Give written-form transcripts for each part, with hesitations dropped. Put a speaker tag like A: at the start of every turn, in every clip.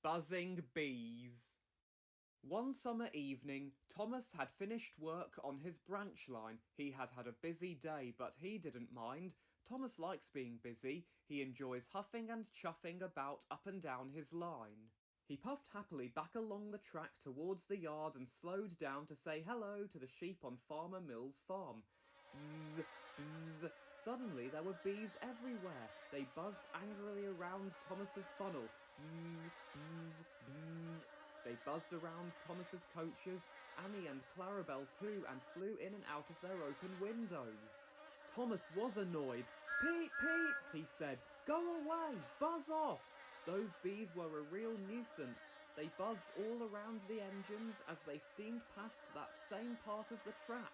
A: Buzzing bees. One summer evening, Thomas had finished work on his branch line. He had had a busy day, but he didn't mind. Thomas likes being busy. He enjoys huffing and chuffing about up and down his line. He puffed happily back along the track towards the yard and slowed down to say hello to the sheep on Farmer Mill's farm. Bzz, bzz. Suddenly there were bees everywhere. They buzzed angrily around Thomas's funnel. Bzz, bzz, bzz. They buzzed around Thomas's coaches, Annie and Clarabelle too, and flew in and out of their open windows. Thomas was annoyed. "Peep, peep," he said. "Go away! Buzz off!" Those bees were a real nuisance. They buzzed all around the engines as they steamed past that same part of the track.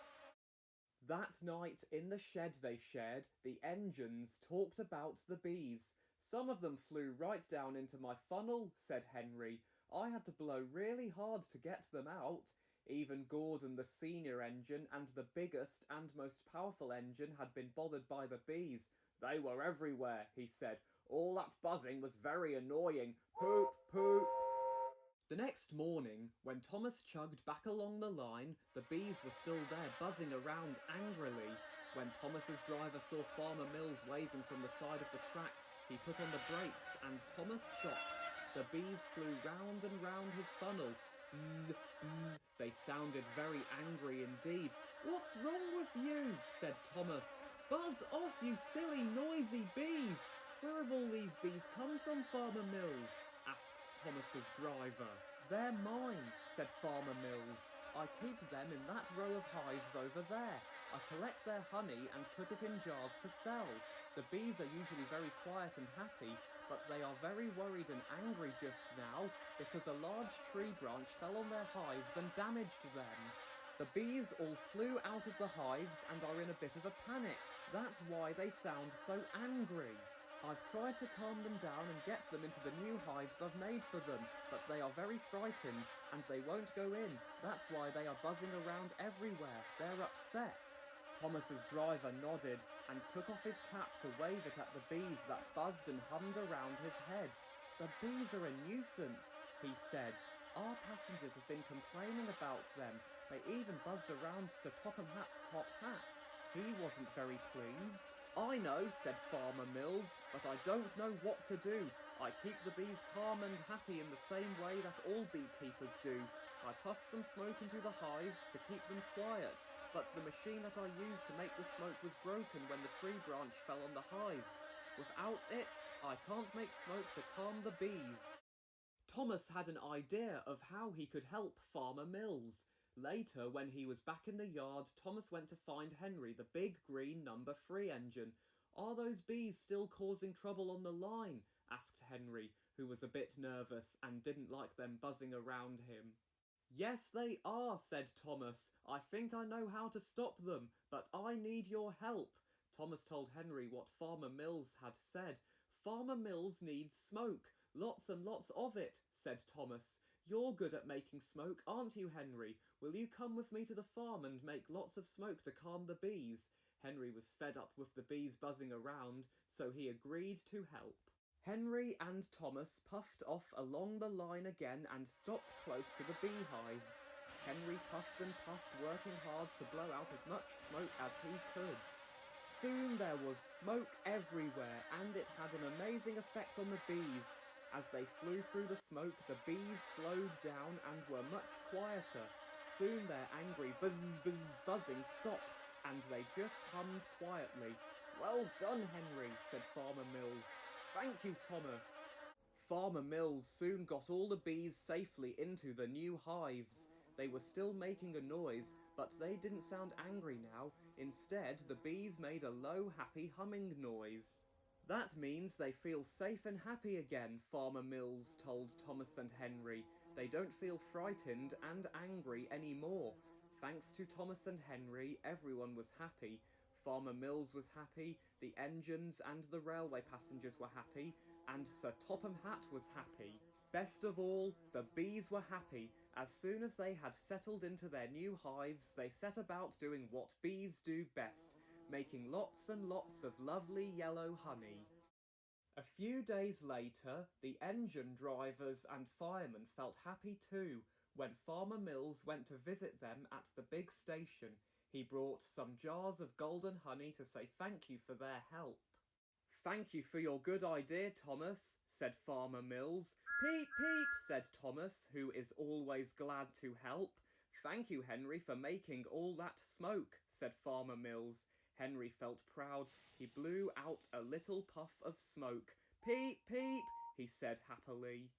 A: That night, in the shed they shared, the engines talked about the bees. "Some of them flew right down into my funnel," said Henry. "I had to blow really hard to get them out." Even Gordon, the senior engine, and the biggest and most powerful engine had been bothered by the bees. "They were everywhere," he said. "All that buzzing was very annoying. Poop, poop." The next morning, when Thomas chugged back along the line, the bees were still there buzzing around angrily. When Thomas's driver saw Farmer Mills waving from the side of the track, he put on the brakes and Thomas stopped. The bees flew round and round his funnel. Bzz, bzz. They sounded very angry indeed. "What's wrong with you?" said Thomas. "Buzz off, you silly, noisy bees!" "Where have all these bees come from, Farmer Mills?" asked Thomas's driver. "They're mine," said Farmer Mills. "I keep them in that row of hives over there. I collect their honey and put it in jars to sell. The bees are usually very quiet and happy, but they are very worried and angry just now because a large tree branch fell on their hives and damaged them. The bees all flew out of the hives and are in a bit of a panic. That's why they sound so angry. I've tried to calm them down and get them into the new hives I've made for them, but they are very frightened and they won't go in. That's why they are buzzing around everywhere. They're upset." Thomas's driver nodded and took off his cap to wave it at the bees that buzzed and hummed around his head. "The bees are a nuisance," he said. "Our passengers have been complaining about them. They even buzzed around Sir Topham Hatt's top hat. He wasn't very pleased." "I know," said Farmer Mills, "but I don't know what to do. I keep the bees calm and happy in the same way that all beekeepers do. I puff some smoke into the hives to keep them quiet, but the machine that I used to make the smoke was broken when the tree branch fell on the hives. Without it, I can't make smoke to calm the bees." Thomas had an idea of how he could help Farmer Mills. Later, when he was back in the yard, Thomas went to find Henry, the big green number 3 engine. "Are those bees still causing trouble on the line?" asked Henry, who was a bit nervous and didn't like them buzzing around him. "Yes, they are," said Thomas. "I think I know how to stop them, but I need your help." Thomas told Henry what Farmer Mills had said. "Farmer Mills needs smoke. Lots and lots of it," said Thomas. "You're good at making smoke, aren't you, Henry? Will you come with me to the farm and make lots of smoke to calm the bees?" Henry was fed up with the bees buzzing around, so he agreed to help. Henry and Thomas puffed off along the line again and stopped close to the beehives. Henry puffed and puffed, working hard to blow out as much smoke as he could. Soon there was smoke everywhere, and it had an amazing effect on the bees. As they flew through the smoke, the bees slowed down and were much quieter. Soon their angry buzz buzzing stopped, and they just hummed quietly. "Well done, Henry," said Farmer Mills. "Thank you, Thomas." Farmer Mills soon got all the bees safely into the new hives. They were still making a noise, but they didn't sound angry now. Instead, the bees made a low, happy humming noise. "That means they feel safe and happy again," Farmer Mills told Thomas and Henry. "They don't feel frightened and angry anymore." Thanks to Thomas and Henry, everyone was happy. Farmer Mills was happy, the engines and the railway passengers were happy, and Sir Topham Hatt was happy. Best of all, the bees were happy. As soon as they had settled into their new hives, they set about doing what bees do best, making lots and lots of lovely yellow honey. A few days later, the engine drivers and firemen felt happy too when Farmer Mills went to visit them at the big station. He brought some jars of golden honey to say thank you for their help. "Thank you for your good idea, Thomas," said Farmer Mills. "Peep, peep," said Thomas, who is always glad to help. "Thank you, Henry, for making all that smoke," said Farmer Mills. Henry felt proud. He blew out a little puff of smoke. "Peep, peep," he said happily.